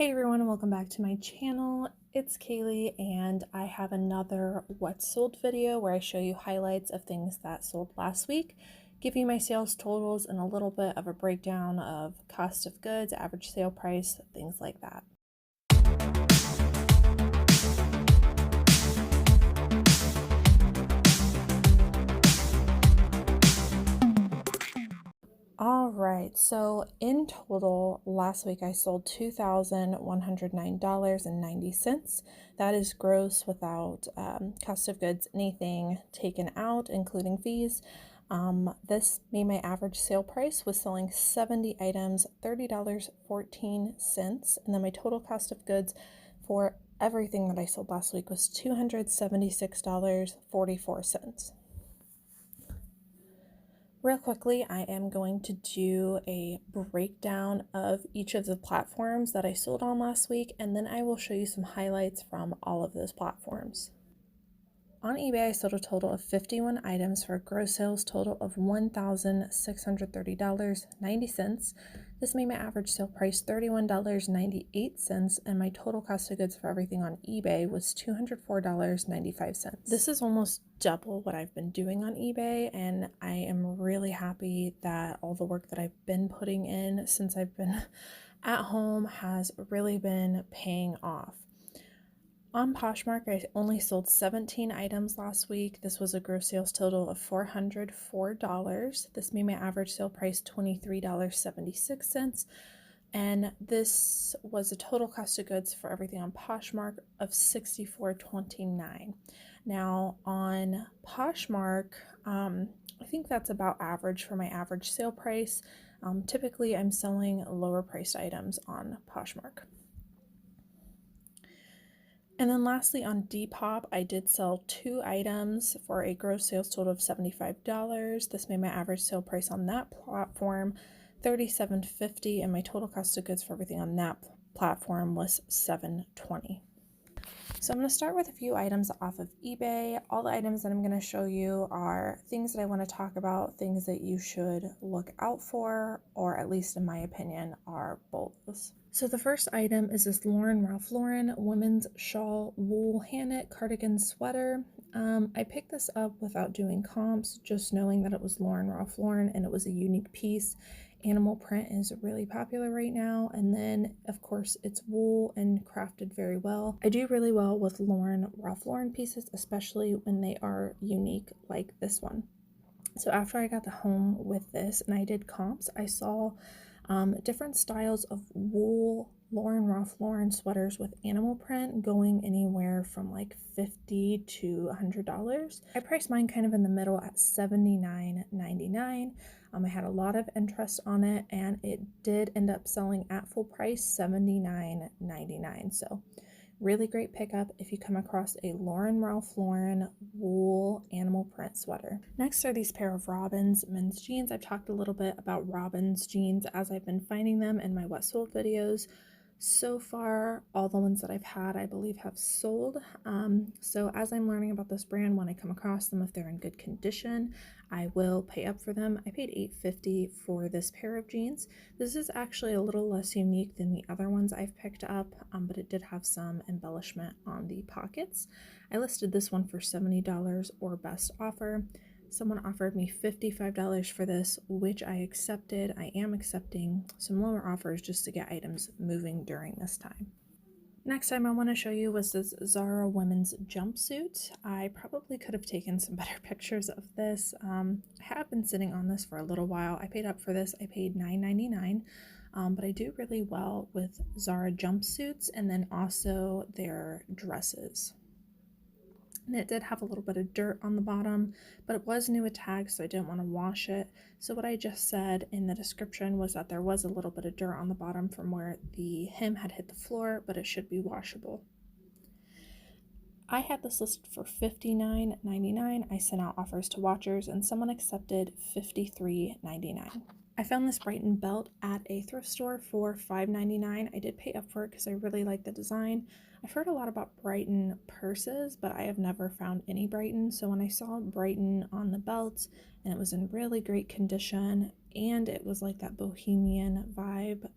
Hey everyone, and welcome back to my channel. It's Kaylee, and I have another what sold video where I show you highlights of things that sold last week, give you my sales totals, and a little bit of a breakdown of cost of goods, average sale price, things like that. All right, so in total, last week I sold $2,109.90. That is gross without cost of goods, anything taken out, including fees. This made my average sale price was selling 70 items, $30.14. And then my total cost of goods for everything that I sold last week was $276.44. Real quickly, I am going to do a breakdown of each of the platforms that I sold on last week, and then I will show you some highlights from all of those platforms. On eBay, I sold a total of 51 items for a gross sales total of $1,630.90. This made my average sale price $31.98, and my total cost of goods for everything on eBay was $204.95. This is almost double what I've been doing on eBay, and I am really happy that all the work that I've been putting in since I've been at home has really been paying off. On Poshmark, I only sold 17 items last week. This was a gross sales total of $404. This made my average sale price $23.76. And this was a total cost of goods for everything on Poshmark of $64.29. Now on Poshmark, I think that's about average for my average sale price. Typically, I'm selling lower priced items on Poshmark. And then lastly, on Depop, I did sell 2 items for a gross sales total of $75. This made my average sale price on that platform $37.50, and my total cost of goods for everything on that platform was $7.20. So I'm going to start with a few items off of eBay. All the items that I'm going to show you are things that I want to talk about, things that you should look out for, or at least in my opinion, are bolos. So the first item is this Ralph Lauren women's shawl wool hand knit cardigan sweater. I picked this up without doing comps, just knowing that it was Ralph Lauren and it was a unique piece. Animal print is really popular right now, and then of course it's wool and crafted very well. I do really well with Ralph Lauren pieces, especially when they are unique like this one. So after I got home with this and I did comps, I saw different styles of wool Ralph Lauren sweaters with animal print going anywhere from like $50 to $100. I priced mine kind of in the middle at $79.99. I had a lot of interest on it, and it did end up selling at full price $79.99. So really great pickup if you come across a Ralph Lauren wool animal print sweater. Next are these pair of Robin's men's jeans. I've talked a little bit about Robin's jeans as I've been finding them in my what sold videos. So far, all the ones that I've had, I believe, have sold. So as I'm learning about this brand, when I come across them, if they're in good condition, I will pay up for them. I paid $8.50 for this pair of jeans. This is actually a little less unique than the other ones I've picked up, but it did have some embellishment on the pockets. I listed this one for $70 or best offer. Someone offered me $55 for this, which I accepted. I am accepting some lower offers just to get items moving during this time. Next time I want to show you was this Zara women's jumpsuit. I probably could have taken some better pictures of this. I have been sitting on this for a little while. I paid up for this. I paid $9.99, but I do really well with Zara jumpsuits and then also their dresses. And it did have a little bit of dirt on the bottom, but it was new with tags, so I didn't want to wash it. So what I just said in the description was that there was a little bit of dirt on the bottom from where the hem had hit the floor, but it should be washable. I had this listed for $59.99. I sent out offers to watchers and someone accepted $53.99. I found this Brighton belt at a thrift store for $5.99. I did pay up for it because I really like the design. I've heard a lot about Brighton purses, but I have never found any Brighton. So when I saw Brighton on the belt and it was in really great condition and it was like that bohemian vibe,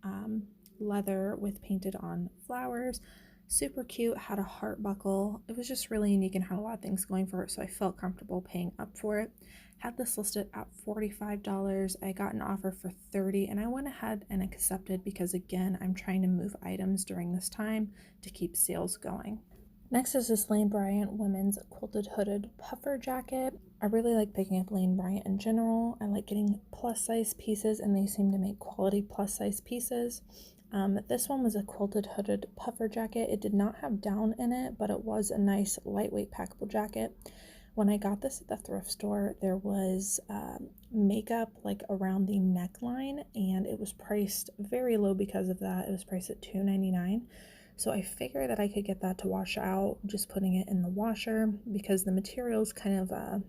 leather with painted on flowers. Super cute, had a heart buckle. It was just really unique and had a lot of things going for it, so I felt comfortable paying up for it. Had this listed at $45. I got an offer for $30 and I went ahead and accepted because again, I'm trying to move items during this time to keep sales going. Next is this Lane Bryant women's quilted hooded puffer jacket. I really like picking up Lane Bryant in general. I like getting plus size pieces and they seem to make quality plus size pieces. This one was a quilted hooded puffer jacket. It did not have down in it, but it was a nice lightweight packable jacket. When I got this at the thrift store, there was makeup like around the neckline and it was priced very low because of that. It was priced at $2.99. So I figured that I could get that to wash out just putting it in the washer because the material is kind of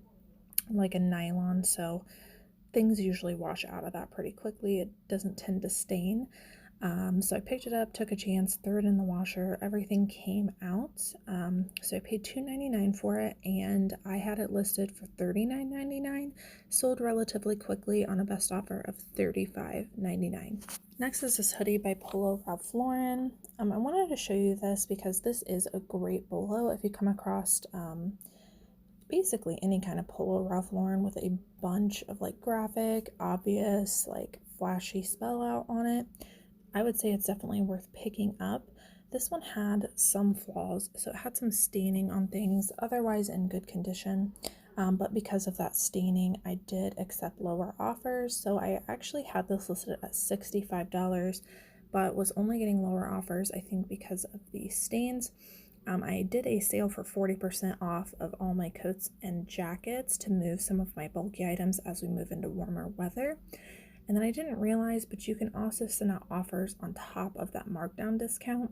like a nylon, so things usually wash out of that pretty quickly. It doesn't tend to stain. So I picked it up, took a chance, threw it in the washer, everything came out. So I paid $2.99 for it and I had it listed for $39.99, sold relatively quickly on a best offer of $35.99. Next is this hoodie by Polo Ralph Lauren. I wanted to show you this because this is a great bolo. If you come across basically any kind of Polo Ralph Lauren with a bunch of like graphic, obvious, like flashy spell out on it, I would say it's definitely worth picking up. This one had some flaws, so it had some staining on things, otherwise in good condition. But because of that staining, I did accept lower offers. So I actually had this listed at $65, but was only getting lower offers, I think because of the stains. I did a sale for 40% off of all my coats and jackets to move some of my bulky items as we move into warmer weather. And then I didn't realize, but you can also send out offers on top of that markdown discount.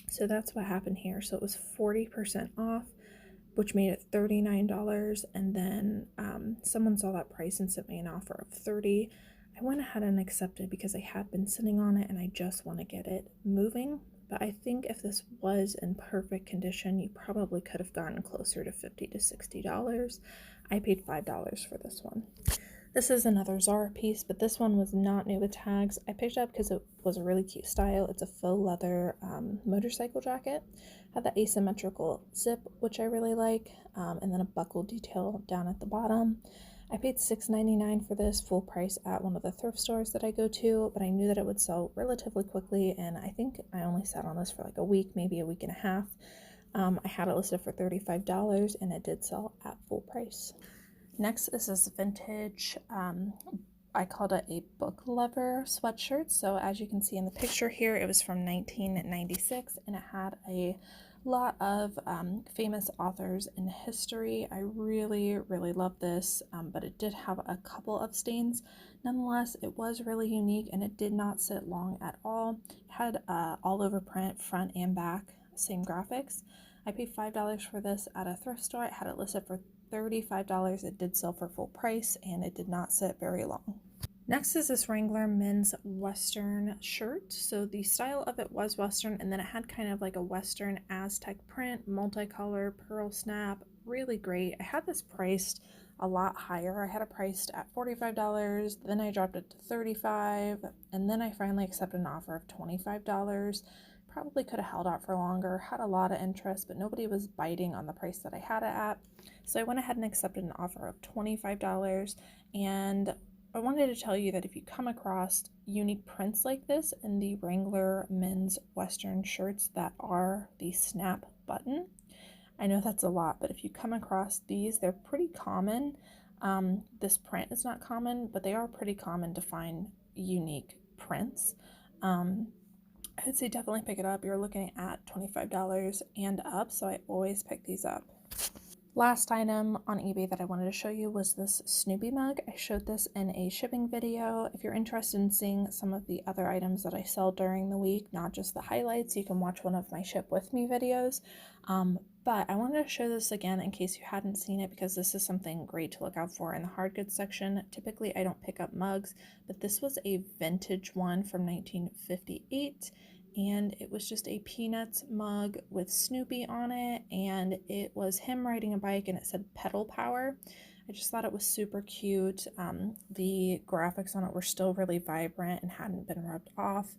So that's what happened here. So it was 40% off, which made it $39. And then someone saw that price and sent me an offer of $30. I went ahead and accepted because I had been sitting on it and I just want to get it moving. But I think if this was in perfect condition, you probably could have gotten closer to $50 to $60. I paid $5 for this one. This is another Zara piece, but this one was not new with tags. I picked it up because it was a really cute style. It's a faux leather motorcycle jacket. Had the asymmetrical zip, which I really like, and then a buckle detail down at the bottom. I paid $6.99 for this, full price at one of the thrift stores that I go to, but I knew that it would sell relatively quickly, and I think I only sat on this for like a week, maybe a week and a half. I had it listed for $35, and it did sell at full price. Next is this vintage, I called it a book lover sweatshirt. So as you can see in the picture here, it was from 1996 and it had a lot of famous authors in history. I really, really love this, but it did have a couple of stains. Nonetheless, it was really unique and it did not sit long at all. It had all over print, front and back, same graphics. I paid $5 for this at a thrift store. I had it listed for $35. It did sell for full price and it did not sit very long. Next is this Wrangler men's Western shirt. So the style of it was Western and then it had kind of like a Western Aztec print, multicolor, pearl snap, really great. I had this priced a lot higher. I had it priced at $45, then I dropped it to $35, and then I finally accepted an offer of $25. Probably could have held out for longer, had a lot of interest, but nobody was biting on the price that I had it at. So I went ahead and accepted an offer of $25. And I wanted to tell you that if you come across unique prints like this in the Wrangler men's Western shirts that are the snap button, I know that's a lot, but if you come across these, they're pretty common. This print is not common, but they are pretty common to find unique prints. I would say definitely pick it up. You're looking at $25 and up, so I always pick these up. Last item on eBay that I wanted to show you was this Snoopy mug. I showed this in a shipping video. If you're interested in seeing some of the other items that I sell during the week, not just the highlights, you can watch one of my ship with me videos. But I wanted to show this again in case you hadn't seen it because this is something great to look out for in the hard goods section. Typically I don't pick up mugs, but this was a vintage one from 1958. And it was just a Peanuts mug with Snoopy on it, and it was him riding a bike and it said pedal power. I just thought it was super cute. The graphics on it were still really vibrant and hadn't been rubbed off.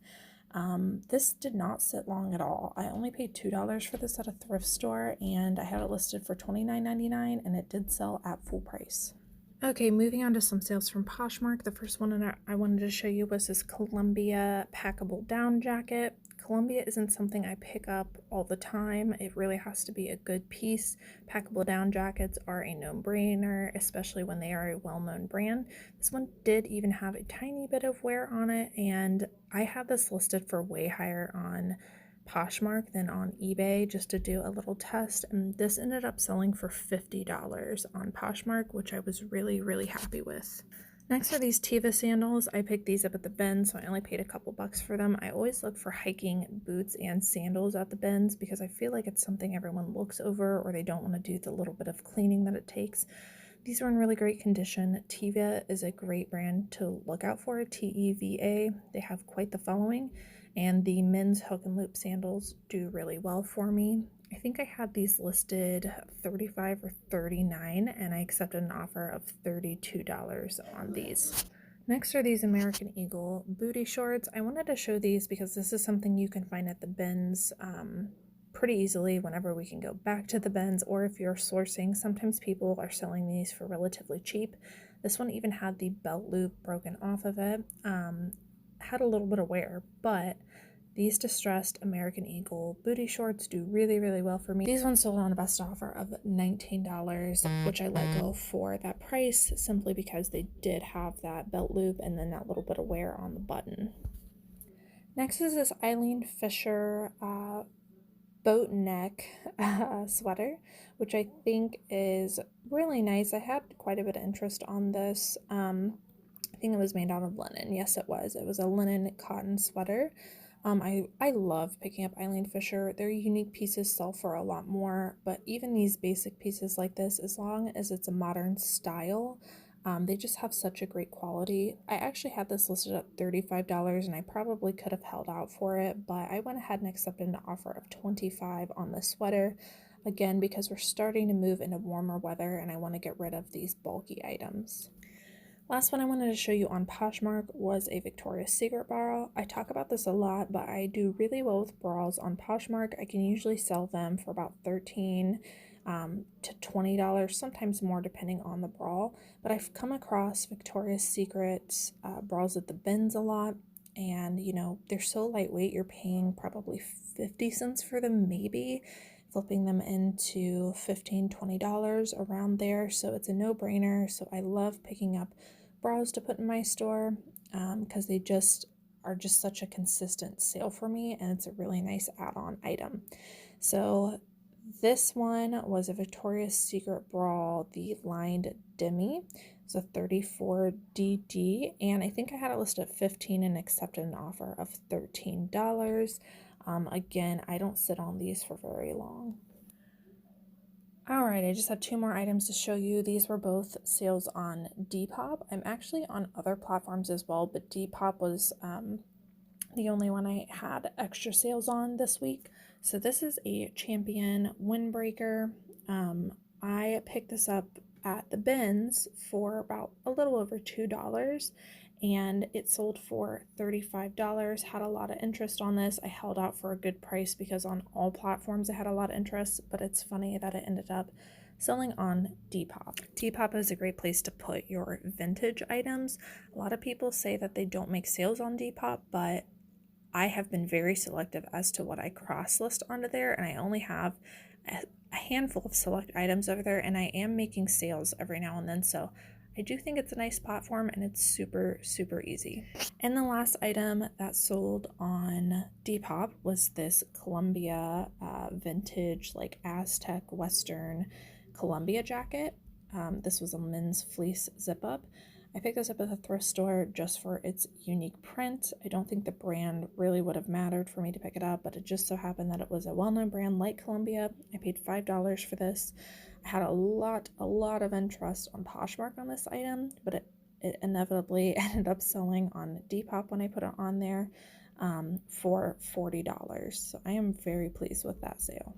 This did not sit long at all. I only paid $2 for this at a thrift store, and I had it listed for $29.99, and it did sell at full price. Okay, moving on to some sales from Poshmark. The first one I wanted to show you was this Columbia packable down jacket. Columbia isn't something I pick up all the time. It really has to be a good piece. Packable down jackets are a no-brainer, especially when they are a well-known brand. This one did even have a tiny bit of wear on it, and I had this listed for way higher on Poshmark than on eBay just to do a little test, and this ended up selling for $50 on Poshmark, which I was really happy with. Next are these Teva sandals. I picked these up at the bin, so I only paid a couple bucks for them. I always look for hiking boots and sandals at the bins because I feel like it's something everyone looks over or they don't want to do the little bit of cleaning that it takes. These are in really great condition. Teva is a great brand to look out for, T-E-V-A. They have quite the following, and the men's hook and loop sandals do really well for me. I think I had these listed $35 or $39, and I accepted an offer of $32 on these. Next are these American Eagle booty shorts. I wanted to show these because this is something you can find at the bins pretty easily whenever we can go back to the bins, or if you're sourcing, sometimes people are selling these for relatively cheap. This one even had the belt loop broken off of it. Had a little bit of wear, but these distressed American Eagle booty shorts do really well for me. These ones sold on a best offer of $19, which I let go for that price simply because they did have that belt loop and then that little bit of wear on the button. Next is this Eileen Fisher boat neck sweater, which I think is really nice. I had quite a bit of interest on this. I think it was made out of linen. Yes, it was. It was a linen cotton sweater. I love picking up Eileen Fisher. Their unique pieces sell for a lot more, but even these basic pieces like this, as long as it's a modern style, they just have such a great quality. I actually had this listed at $35, and I probably could have held out for it, but I went ahead and accepted an offer of $25 on the sweater, again, because we're starting to move into warmer weather, and I want to get rid of these bulky items. Last one I wanted to show you on Poshmark was a Victoria's Secret bra. I talk about this a lot, but I do really well with bras on Poshmark. I can usually sell them for about $13 to $20, sometimes more depending on the bra. But I've come across Victoria's Secret bras at the bins a lot, and you know, they're so lightweight, you're paying probably 50 cents for them, maybe. Flipping them into $15, $20 around there, so it's a no-brainer. So I love picking up bras to put in my store because they are just such a consistent sale for me, and it's a really nice add-on item. So this one was a Victoria's Secret bra, the lined demi. It's a 34DD, and I think I had it listed at $15 and accepted an offer of $13. Again, I don't sit on these for very long. Alright, I just have two more items to show you. These were both sales on Depop. I'm actually on other platforms as well, but Depop was the only one I had extra sales on this week. So this is a Champion windbreaker. I picked this up at the bins for about a little over $2, and it sold for $35. Had a lot of interest on this. I held out for a good price because on all platforms I had a lot of interest, but it's funny that it ended up selling on Depop. Depop is a great place to put your vintage items. A lot of people say that they don't make sales on Depop, but I have been very selective as to what I cross-list onto there, and I only have a handful of select items over there, and I am making sales every now and then, so I do think it's a nice platform, and it's super easy. And the last item that sold on Depop was this Columbia vintage, like Aztec Western Columbia jacket. This was a men's fleece zip-up. I picked this up at the thrift store just for its unique print. I don't think the brand really would have mattered for me to pick it up, but it just so happened that it was a well-known brand like Columbia. I paid $5 for this. I had a lot of interest on Poshmark on this item, but it inevitably ended up selling on Depop when I put it on there for $40. So I am very pleased with that sale.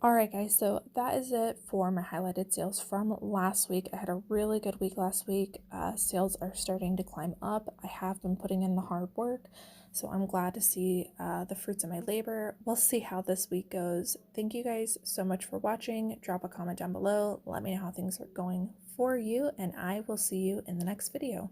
Alright guys, so that is it for my highlighted sales from last week. I had a really good week last week. Sales are starting to climb up. I have been putting in the hard work, so I'm glad to see the fruits of my labor. We'll see how this week goes. Thank you guys so much for watching. Drop a comment down below. Let me know how things are going for you, and I will see you in the next video.